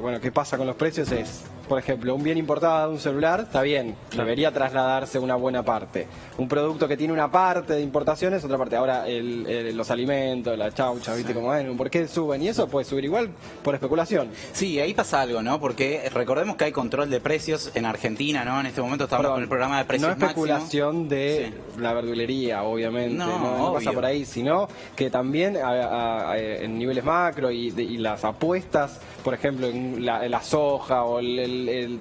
bueno, qué pasa con los precios es, por ejemplo, un bien importado, un celular, está bien, debería trasladarse una buena parte. Un producto que tiene una parte de importaciones, otra parte. Ahora, los alimentos, la chaucha, ¿viste cómo es? ¿Por qué suben? Y eso puede subir igual por especulación. Sí, ahí pasa algo, ¿no? Porque recordemos que hay control de precios en Argentina, ¿no? En este momento estamos con el programa de precios máximos. No especulación de la verdulería, obviamente, no pasa por ahí, sino que también en niveles macro y las apuestas, por ejemplo, en la soja o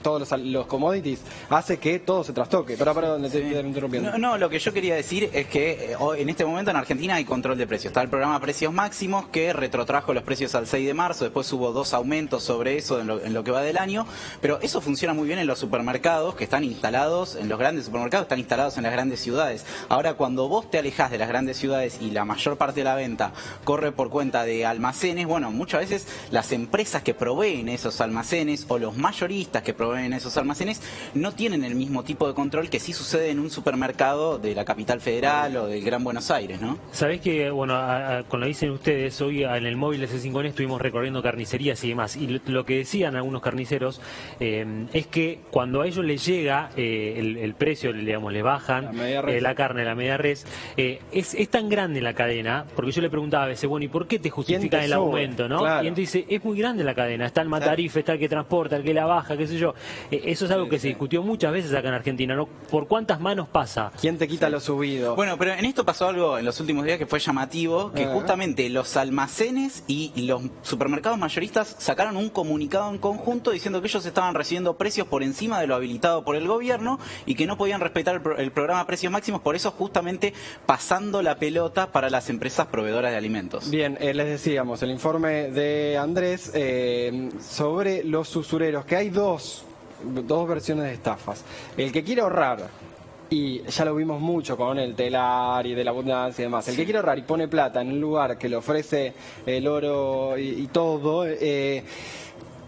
todos los commodities, hace que todo se trastoque. Pero perdón, te estoy interrumpiendo. No, lo que yo quería decir es que en este momento en Argentina hay control de precios. Está el programa Precios Máximos que retrotrajo los precios al 6 de marzo, después hubo 2 aumentos sobre eso en lo que va del año, pero eso funciona muy bien en los supermercados que están instalados, en los grandes supermercados están instalados en las grandes ciudades. Ahora, cuando vos te alejás de las grandes ciudades y la mayor parte de la venta corre por cuenta de almacenes, bueno, muchas veces las empresas que proveen esos almacenes o los mayoristas que proveen esos almacenes no tienen el mismo tipo de control que sí sucede en un supermercado de la capital federal o del Gran Buenos Aires, ¿no? Sabés que, bueno, con lo que dicen ustedes, hoy en el móvil de C5N estuvimos recorriendo carnicerías y demás, y lo que decían algunos carniceros es que cuando a ellos les llega el precio, digamos, le bajan la carne, la media res, es tan grande la cadena, porque yo le preguntaba a veces, bueno, ¿y por qué te justifican el aumento, no? Claro. Y entonces dice, es muy grande la cadena, está el Matarife, está el que transporta, el que la baja, qué sé yo. Eso es algo que se discutió muchas veces acá en Argentina, ¿no? ¿Por cuántas manos pasa? ¿Quién te quita lo subido? Bueno, pero en esto pasó algo en los últimos días que fue llamativo, que justamente los almacenes y los supermercados mayoristas sacaron un comunicado en conjunto diciendo que ellos estaban recibiendo precios por encima de lo habilitado por el gobierno y que no podían respetar el programa Precios Máximos, por eso justamente pasando la pelota para las empresas proveedoras de alimentos. Bien, les decíamos, el informe de Andrés sobre los usureros, que hay dos versiones de estafas. El que quiere ahorrar, y ya lo vimos mucho con el telar y de la abundancia y demás. El que quiere ahorrar y pone plata en un lugar que le ofrece el oro y todo,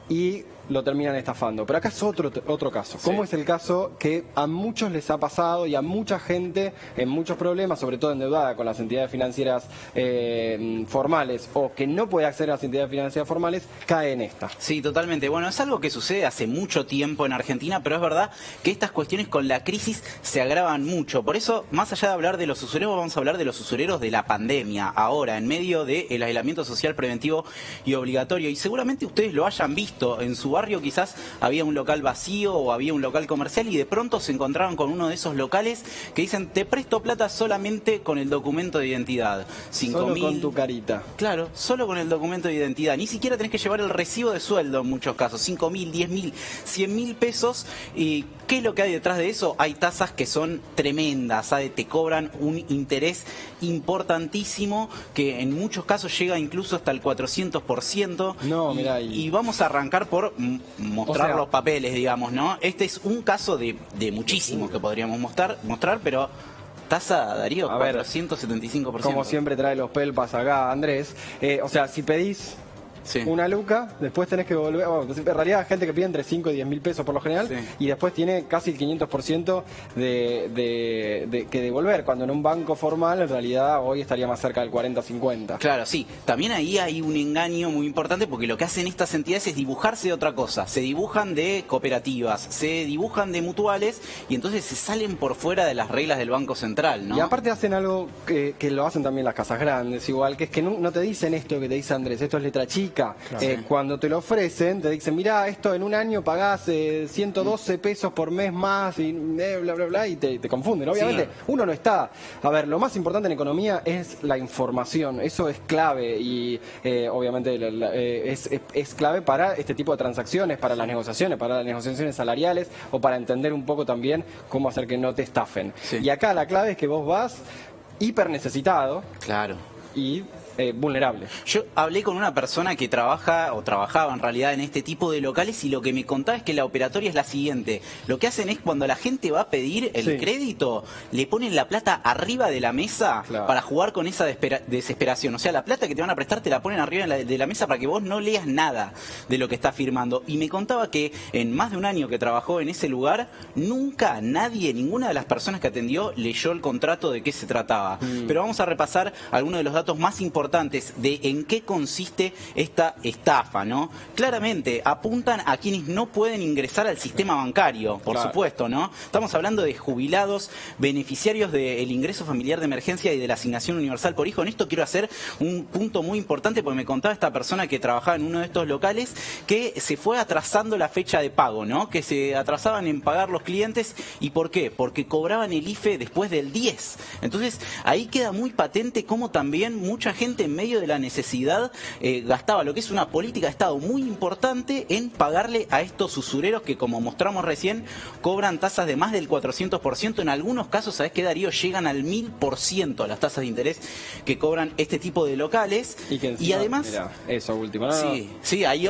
y lo terminan estafando. Pero acá es otro caso. ¿Cómo es el caso que a muchos les ha pasado y a mucha gente en muchos problemas, sobre todo endeudada con las entidades financieras formales o que no puede acceder a las entidades financieras formales, cae en esta? Sí, totalmente. Bueno, es algo que sucede hace mucho tiempo en Argentina, pero es verdad que estas cuestiones con la crisis se agravan mucho. Por eso, más allá de hablar de los usureros, vamos a hablar de los usureros de la pandemia, ahora, en medio del aislamiento social preventivo y obligatorio. Y seguramente ustedes lo hayan visto en su barrio, quizás había un local vacío o había un local comercial y de pronto se encontraron con uno de esos locales que dicen, te presto plata solamente con el documento de identidad. 5.000. Solo con tu carita. Claro, solo con el documento de identidad. Ni siquiera tenés que llevar el recibo de sueldo en muchos casos. 5.000, 10.000, 100.000 pesos. ¿Y qué es lo que hay detrás de eso? Hay tasas que son tremendas, ¿sabes? Te cobran un interés importantísimo que en muchos casos llega incluso hasta el 400%. No, mirá. Y vamos a arrancar por mostrar los papeles, digamos, ¿no? Este es un caso de muchísimos que podríamos mostrar, pero tasa, Darío, 475%. Como siempre trae los pelpas acá, Andrés. O sea, si pedís una luca, después tenés que volver. Bueno, en realidad hay gente que pide entre 5 y 10.000 pesos por lo general, y después tiene casi el 500% de que devolver, cuando en un banco formal en realidad hoy estaría más cerca del 40-50. Claro, sí. También ahí hay un engaño muy importante porque lo que hacen estas entidades es dibujarse de otra cosa. Se dibujan de cooperativas, se dibujan de mutuales y entonces se salen por fuera de las reglas del Banco Central, ¿no? Y aparte hacen algo que lo hacen también las casas grandes, igual, que es que no te dicen esto que te dice Andrés, esto es letra chica. Claro. Cuando te lo ofrecen, te dicen, mirá, esto en un año pagás 112 pesos por mes más y bla, bla, bla, y te confunden. Obviamente, uno no está. A ver, lo más importante en economía es la información. Eso es clave y obviamente es clave para este tipo de transacciones, para las negociaciones salariales o para entender un poco también cómo hacer que no te estafen. Sí. Y acá la clave es que vos vas hiper necesitado. Claro. Y vulnerable. Yo hablé con una persona que trabajaba en realidad en este tipo de locales y lo que me contaba es que la operatoria es la siguiente. Lo que hacen es cuando la gente va a pedir el crédito, le ponen la plata arriba de la mesa para jugar con esa desesperación. O sea, la plata que te van a prestar te la ponen arriba de la mesa para que vos no leas nada de lo que está firmando. Y me contaba que en más de un año que trabajó en ese lugar, nunca ninguna de las personas que atendió leyó el contrato de qué se trataba. Pero vamos a repasar algunos de los datos más importantes importantes de en qué consiste esta estafa, ¿no? Claramente apuntan a quienes no pueden ingresar al sistema bancario, por supuesto, ¿no? Estamos hablando de jubilados, beneficiarios del ingreso familiar de emergencia y de la asignación universal por hijo. En esto quiero hacer un punto muy importante porque me contaba esta persona que trabajaba en uno de estos locales que se fue atrasando la fecha de pago, ¿no? Que se atrasaban en pagar los clientes. ¿Y por qué? Porque cobraban el IFE después del 10. Entonces ahí queda muy patente cómo también mucha gente en medio de la necesidad gastaba lo que es una política de Estado muy importante en pagarle a estos usureros que, como mostramos recién, cobran tasas de más del 400%. En algunos casos, ¿sabés qué, Darío? Llegan al 1000% las tasas de interés que cobran este tipo de locales. Y además... Mirá, eso último, ¿no? Sí, ahí...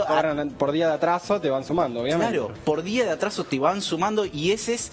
Por día de atraso te van sumando, obviamente. Claro, por día de atraso te van sumando y ese es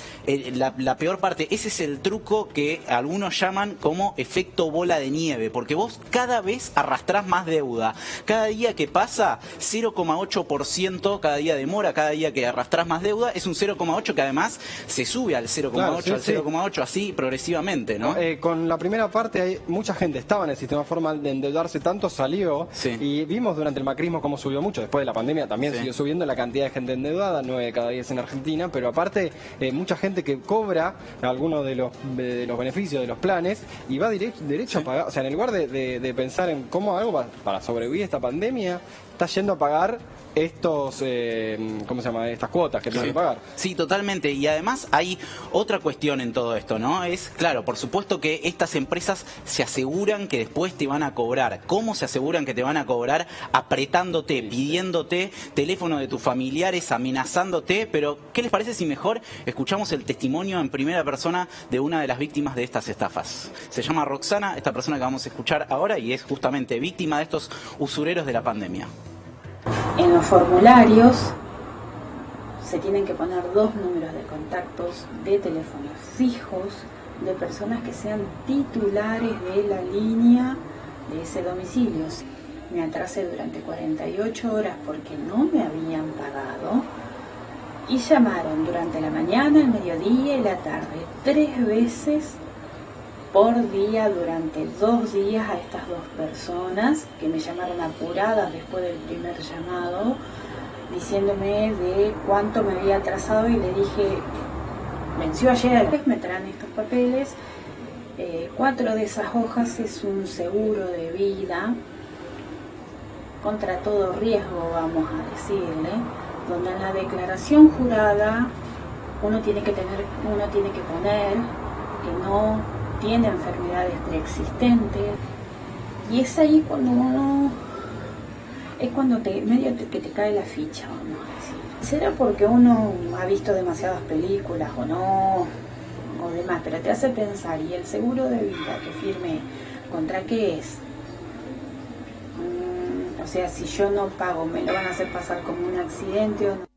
la peor parte. Ese es el truco que algunos llaman como efecto bola de nieve, porque vos cada vez arrastrás más deuda. Cada día que pasa, 0,8%, cada día demora, cada día que arrastrás más deuda, es un 0,8 que además se sube al 0,8, claro, sí, al 0,8, así progresivamente, ¿no? Con la primera parte, mucha gente estaba en el sistema formal de endeudarse tanto, salió, y vimos durante el macrismo cómo subió mucho. Después de la pandemia también siguió subiendo la cantidad de gente endeudada, 9 de cada 10 en Argentina, pero aparte, mucha gente que cobra algunos de los beneficios de los planes y va derecho a pagar. O sea, en lugar de pensar en cómo algo para sobrevivir esta pandemia, está yendo a pagar estos, ¿cómo se llama? Estas cuotas que tienen que pagar. Sí, totalmente. Y además hay otra cuestión en todo esto, ¿no? Es, claro, por supuesto que estas empresas se aseguran que después te van a cobrar. ¿Cómo se aseguran que te van a cobrar? Apretándote, pidiéndote teléfono de tus familiares, amenazándote. Pero, ¿qué les parece si mejor escuchamos el testimonio en primera persona de una de las víctimas de estas estafas? Se llama Roxana, esta persona que vamos a escuchar ahora, y es justamente víctima de estos usureros de la pandemia. En los formularios se tienen que poner 2 números de contactos de teléfonos fijos de personas que sean titulares de la línea de ese domicilio. Me atrasé durante 48 horas porque no me habían pagado y llamaron durante la mañana, el mediodía y la tarde 3 veces por día durante 2 días a estas 2 personas que me llamaron apuradas después del primer llamado, diciéndome de cuánto me había atrasado, y le dije, venció ayer, me traen estos papeles, 4 de esas hojas es un seguro de vida contra todo riesgo, vamos a decirle, donde en la declaración jurada uno tiene que poner que no tiene enfermedades preexistentes, y es ahí cuando uno que te cae la ficha, vamos a decir. ¿Será porque uno ha visto demasiadas películas o no, o demás? Pero te hace pensar, ¿y el seguro de vida que firme contra qué es? O sea, si yo no pago, ¿me lo van a hacer pasar como un accidente o no?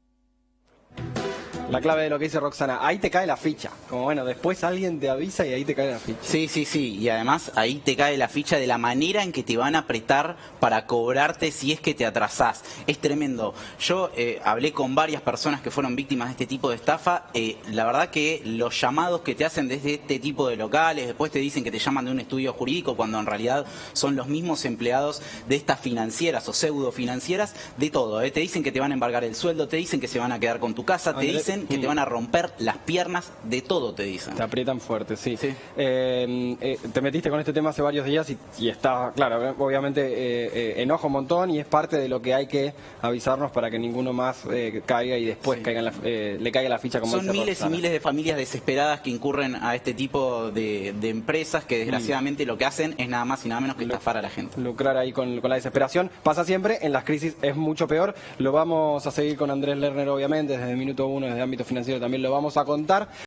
La clave de lo que dice Roxana, ahí te cae la ficha. Como bueno, después alguien te avisa y ahí te cae la ficha. Sí. Y además ahí te cae la ficha de la manera en que te van a apretar para cobrarte si es que te atrasás. Es tremendo. Yo hablé con varias personas que fueron víctimas de este tipo de estafa. La verdad que los llamados que te hacen desde este tipo de locales, después te dicen que te llaman de un estudio jurídico cuando en realidad son los mismos empleados de estas financieras o pseudo financieras, de todo. Te dicen que te van a embargar el sueldo, te dicen que se van a quedar con tu casa, te dicen que te van a romper las piernas, de todo te dicen. Te aprietan fuerte, sí. Te metiste con este tema hace varios días y está, claro, obviamente enoja un montón y es parte de lo que hay que avisarnos para que ninguno más caiga y después le caiga la ficha, como son dice miles Roxana. Y miles de familias desesperadas que incurren a este tipo de empresas que desgraciadamente lo que hacen es nada más y nada menos que estafar a la gente. Lucrar ahí con la desesperación. Pasa siempre, en las crisis es mucho peor. Lo vamos a seguir con Andrés Lerner, obviamente, desde el minuto 1, desde el ámbito financiero también lo vamos a contar.